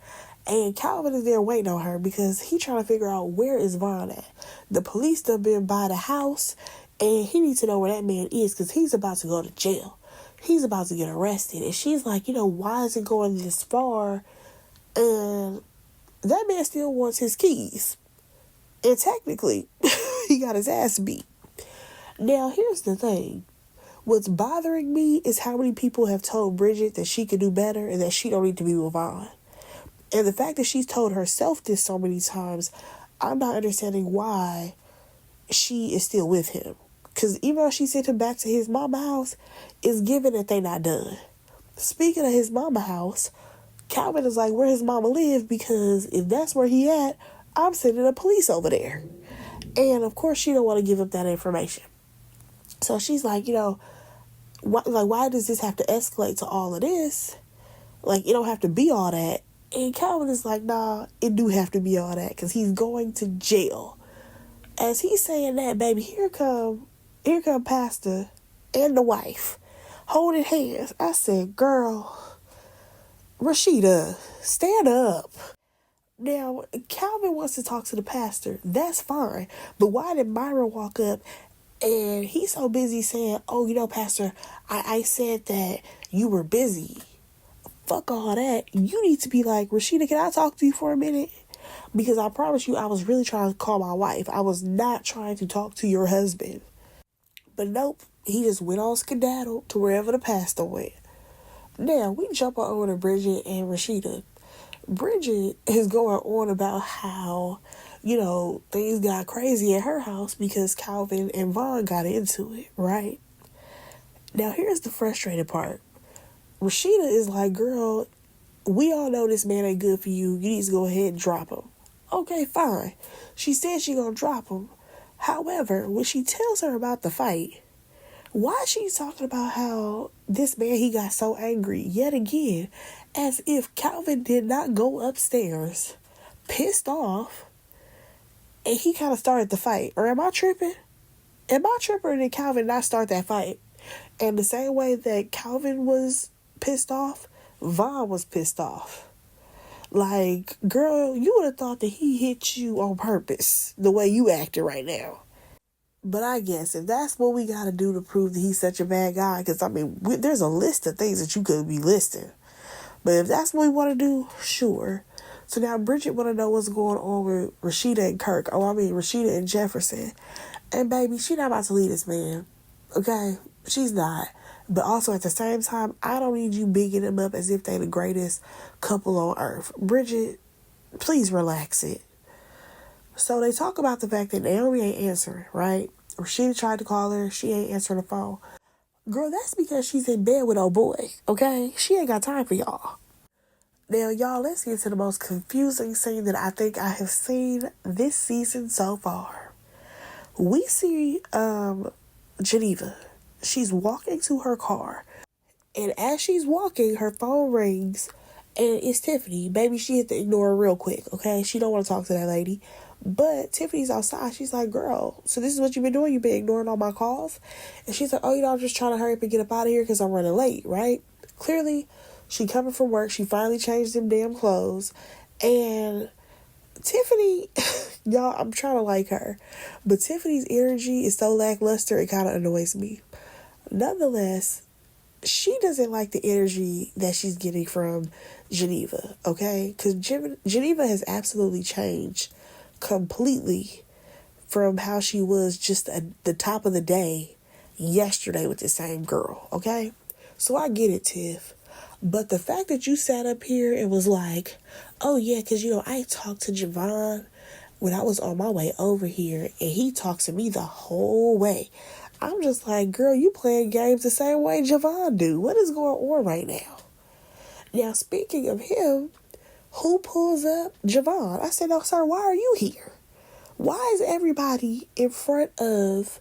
and Calvin is there waiting on her because he trying to figure out where is Vaughn at. The police done been by the house, and he needs to know where that man is because he's about to go to jail. He's about to get arrested, and she's like, why is it going this far? And that man still wants his keys, and technically, he got his ass beat. Now, here's the thing. What's bothering me is how many people have told Bridget that she could do better and that she don't need to be with Vaughn. And the fact that she's told herself this so many times, I'm not understanding why she is still with him. Because even though she sent him back to his mama house, it's given that they not done. Speaking of his mama house, Calvin is like, where his mama live, because if that's where he at, I'm sending the police over there. And of course she don't want to give up that information. So she's like, why does this have to escalate to all of this? Like, it don't have to be all that. And Calvin is like, nah, it do have to be all that because he's going to jail. As he's saying that, baby, here come Pastor and the wife holding hands. I said, girl, Rashida, stand up. Now, Calvin wants to talk to the pastor. That's fine. But why did Myra walk up and he's so busy saying, oh, Pastor, I said that you were busy. Fuck all that. You need to be like, Rashida, can I talk to you for a minute? Because I promise you, I was really trying to call my wife. I was not trying to talk to your husband. But nope, he just went on skedaddle to wherever the pastor went. Now, we jump on over to Bridget and Rashida. Bridget is going on about how, things got crazy at her house because Calvin and Vaughn got into it, right? Now, here's the frustrated part. Rashida is like, girl, we all know this man ain't good for you. You need to go ahead and drop him. Okay, fine. She said she gonna drop him. However, when she tells her about the fight, why she's talking about how this man, he got so angry yet again, as if Calvin did not go upstairs, pissed off, and he kind of started the fight. Or am I tripping? Am I tripping, or did Calvin not start that fight? And the same way that Calvin was pissed off, Vaughn was pissed off. Like, girl, you would have thought that he hit you on purpose, the way you acting right now. But I guess if that's what we got to do to prove that he's such a bad guy, because, there's a list of things that you could be listing. But if that's what we want to do, sure. So now Bridget want to know what's going on with Rashida and Kirk. Rashida and Jefferson. And baby, she not about to leave this man. Okay? She's not. But also at the same time, I don't need you bigging them up as if they the greatest couple on earth. Bridget, please relax it. So they talk about the fact that Naomi ain't answering, right? Rashida tried to call her. She ain't answering the phone. Girl, that's because she's in bed with old boy, okay? She ain't got time for y'all. Now, y'all, let's get to the most confusing scene that I think I have seen this season so far. We see Geneva. She's walking to her car. And as she's walking, her phone rings. And it's Tiffany. Baby, she had to ignore her real quick, okay? She don't want to talk to that lady. But Tiffany's outside. She's like, girl, so this is what you've been doing? You've been ignoring all my calls? And she's like, oh, I'm just trying to hurry up and get up out of here because I'm running late, right? Clearly, she coming from work. She finally changed them damn clothes. And Tiffany, y'all, I'm trying to like her. But Tiffany's energy is so lackluster, it kind of annoys me. Nonetheless, she doesn't like the energy that she's getting from Geneva, okay? Because Geneva has absolutely changed completely from how she was just at the top of the day yesterday with the same girl, okay? So I get it, Tiff. But the fact that you sat up here and was like, oh yeah, because, I talked to Javon when I was on my way over here, and he talks to me the whole way. I'm just like, girl, you playing games the same way Javon do. What is going on right now? Now, speaking of him, who pulls up? Javon. I said, no, sir, why are you here? Why is everybody in front of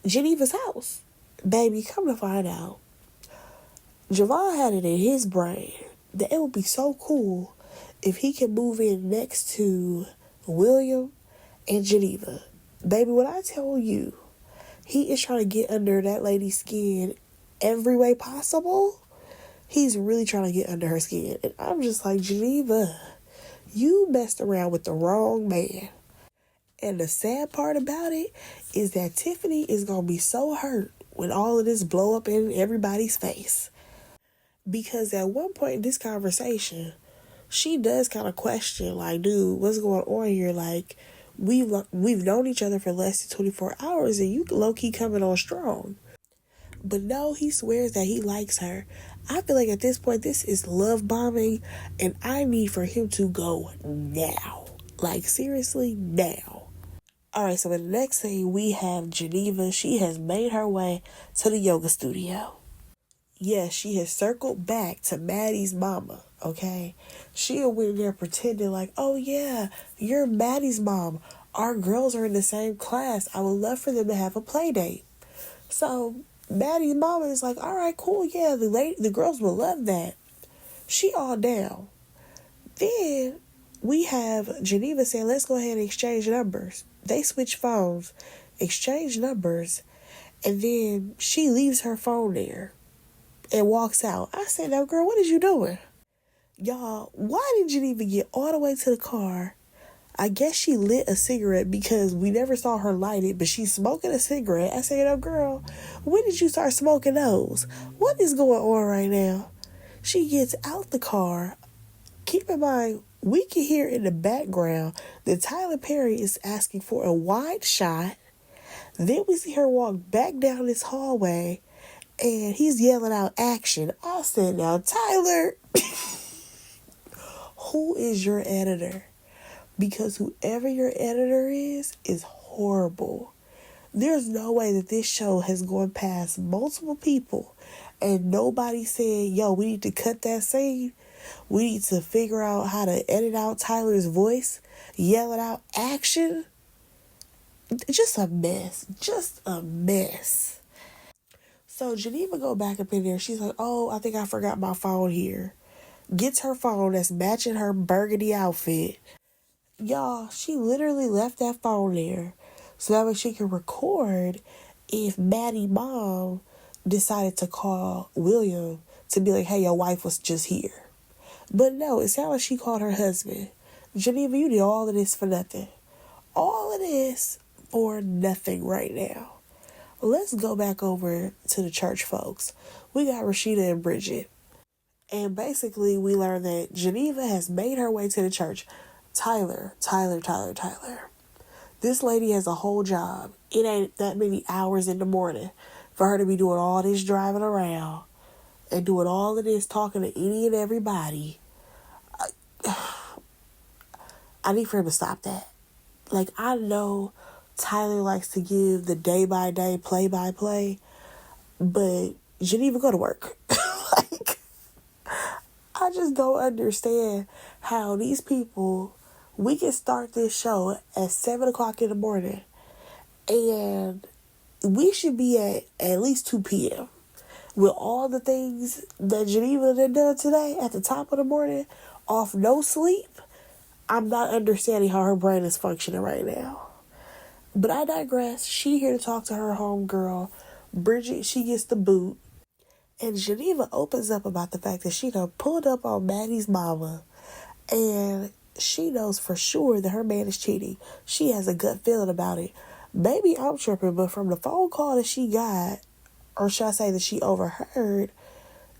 Geneva's house? Baby, come to find out, Javon had it in his brain that it would be so cool if he could move in next to William and Geneva. Baby, when I tell you, he is trying to get under that lady's skin every way possible. He's really trying to get under her skin. And I'm just like, Geneva, you messed around with the wrong man. And the sad part about it is that Tiffany is going to be so hurt when all of this blow up in everybody's face. Because at one point in this conversation, she does kind of question, like, dude, what's going on here? Like, we've known each other for less than 24 hours and you low-key coming on strong. But no, he swears that he likes her. I feel like at this point, this is love bombing, and I need for him to go now. Like, seriously, now. Alright, so in the next scene, we have Geneva. She has made her way to the yoga studio. Yes, she has circled back to Maddie's mama, okay? She went in there pretending like, oh yeah, you're Maddie's mom. Our girls are in the same class. I would love for them to have a play date. So Maddie's mama is like, all right, cool, yeah, the girls will love that. She all down. Then we have Geneva saying, let's go ahead and exchange numbers. They switch phones, exchange numbers, and then she leaves her phone there and walks out. I said, now, girl, what is you doing? Y'all, why did Geneva get all the way to the car? I guess she lit a cigarette because we never saw her light it, but she's smoking a cigarette. I said, oh girl, when did you start smoking those? What is going on right now? She gets out the car. Keep in mind, we can hear in the background that Tyler Perry is asking for a wide shot. Then we see her walk back down this hallway and he's yelling out action. I said, now Tyler, who is your editor? Because whoever your editor is horrible. There's no way that this show has gone past multiple people and nobody said, yo, we need to cut that scene. We need to figure out how to edit out Tyler's voice, yell it out action. Just a mess. Just a mess. So Geneva go back up in there. She's like, oh, I think I forgot my phone here. Gets her phone that's matching her burgundy outfit. Y'all, she literally left that phone there so that way she can record if Maddie mom decided to call William to be like, hey, your wife was just here. But no, it sounded like she called her husband. Geneva, you did all of this for nothing. All of this for nothing right now. Let's go back over to the church folks. We got Rashida and Bridget. And basically we learned that Geneva has made her way to the church. Tyler. This lady has a whole job. It ain't that many hours in the morning for her to be doing all this driving around and doing all of this talking to any and everybody. I need for him to stop that. Like, I know Tyler likes to give the day-by-day, play-by-play, but Geneva, go to work. Like, I just don't understand how these people, we can start this show at 7 o'clock in the morning and we should be at least 2 p.m. with all the things that Geneva done today at the top of the morning off no sleep. I'm not understanding how her brain is functioning right now. But I digress. She here to talk to her homegirl. Bridget, she gets the boot. And Geneva opens up about the fact that she done pulled up on Maddie's mama. And she knows for sure that her man is cheating. She has a gut feeling about it. Maybe I'm tripping, but from the phone call that she got, or should I say that she overheard,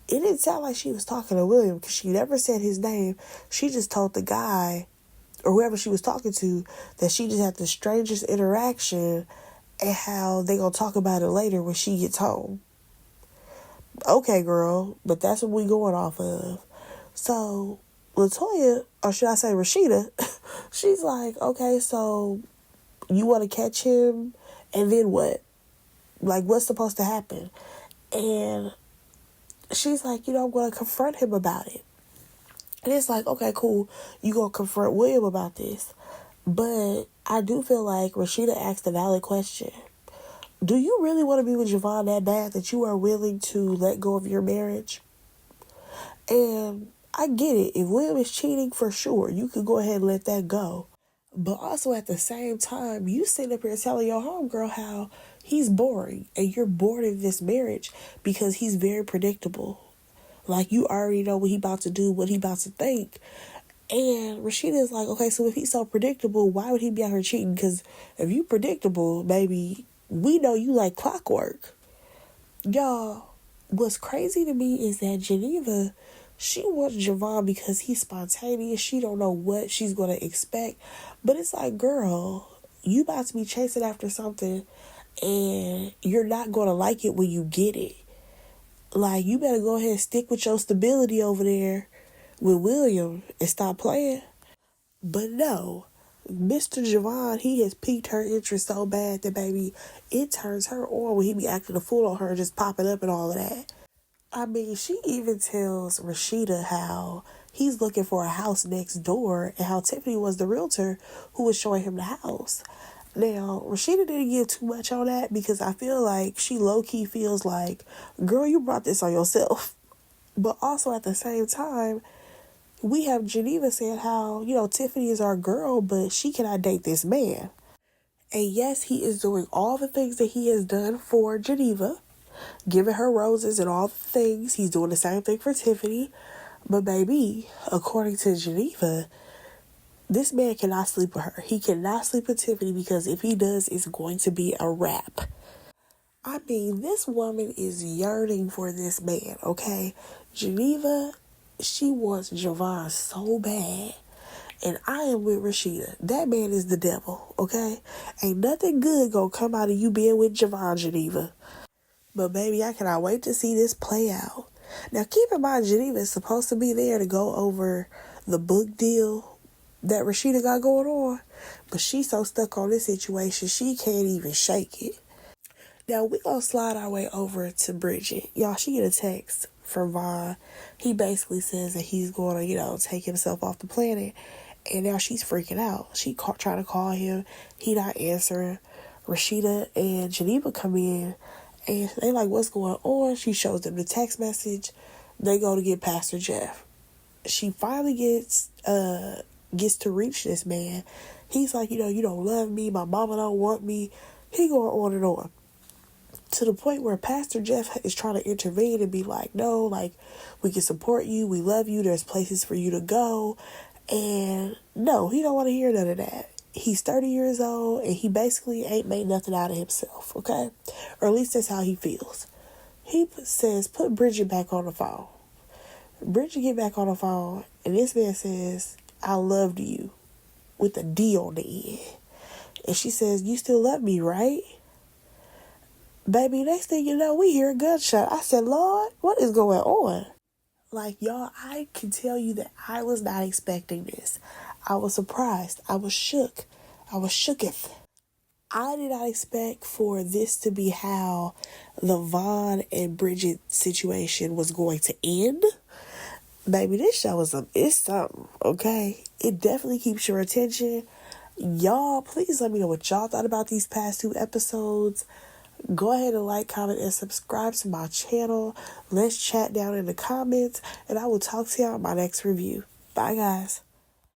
it didn't sound like she was talking to William because she never said his name. She just told the guy or whoever she was talking to that she just had the strangest interaction and how they gonna talk about it later when she gets home. Okay, girl, but that's what we going off of. So Latoya, or should I say Rashida, she's like, okay, so you want to catch him and then what? Like, what's supposed to happen? And she's like, I'm going to confront him about it. And it's like, okay, cool. You going to confront William about this. But I do feel like Rashida asked a valid question. Do you really want to be with Javon that bad that you are willing to let go of your marriage? And I get it. If William is cheating, for sure, you could go ahead and let that go. But also at the same time, you sit up here telling your homegirl how he's boring and you're bored of this marriage because he's very predictable. Like, you already know what he about to do, what he about to think. And Rashida's like, okay, so if he's so predictable, why would he be out here cheating? Because if you predictable, baby, we know you like clockwork. Y'all, what's crazy to me is that Geneva, she wants Javon because he's spontaneous. She don't know what she's going to expect. But it's like, girl, you about to be chasing after something and you're not going to like it when you get it. Like, you better go ahead and stick with your stability over there with William and stop playing. But no, Mr. Javon, he has piqued her interest so bad that, baby, it turns her on when he be acting a fool on her, just popping up and all of that. I mean, she even tells Rashida how he's looking for a house next door and how Tiffany was the realtor who was showing him the house. Now, Rashida didn't give too much on that because I feel like she low-key feels like, girl, you brought this on yourself. But also at the same time, we have Geneva saying how, Tiffany is our girl, but she cannot date this man. And yes, he is doing all the things that he has done for Geneva, giving her roses and all the things. He's doing the same thing for Tiffany. But baby, according to Geneva, this man cannot sleep with her. He cannot sleep with Tiffany because if he does, it's going to be a wrap. I mean, this woman is yearning for this man, okay? Geneva, she wants Javon so bad. And I am with Rashida. That man is the devil, okay? Ain't nothing good gonna come out of you being with Javon, Geneva. But baby, I cannot wait to see this play out. Now keep in mind, Geneva is supposed to be there to go over the book deal that Rashida got going on. But she's so stuck on this situation, she can't even shake it. Now we gonna slide our way over to Bridget. Y'all, she get a text from Vaughn. He basically says that he's gonna, take himself off the planet. And now she's freaking out. She trying to call him. He not answering. Rashida and Geneva come in. And they like, what's going on? She shows them the text message. They go to get Pastor Jeff. She finally gets to reach this man. He's like, you don't love me. My mama don't want me. He going on and on. To the point where Pastor Jeff is trying to intervene and be like, no, like, we can support you. We love you. There's places for you to go. And no, he don't want to hear none of that. He's 30 years old and he basically ain't made nothing out of himself, okay? Or at least that's how he feels. He says, put Bridget back on the phone. Bridget get back on the phone and this man says, I loved you with a D on the end. And she says, you still love me, right? Baby, next thing you know, we hear a gunshot. I said, Lord, what is going on? Like, y'all, I can tell you that I was not expecting this. I was surprised. I was shook. I was shooketh. I did not expect for this to be how the Vaughn and Bridget situation was going to end. Baby, this show it's something, okay? It definitely keeps your attention. Y'all, please let me know what y'all thought about these past 2 episodes. Go ahead and like, comment, and subscribe to my channel. Let's chat down in the comments, and I will talk to y'all in my next review. Bye, guys.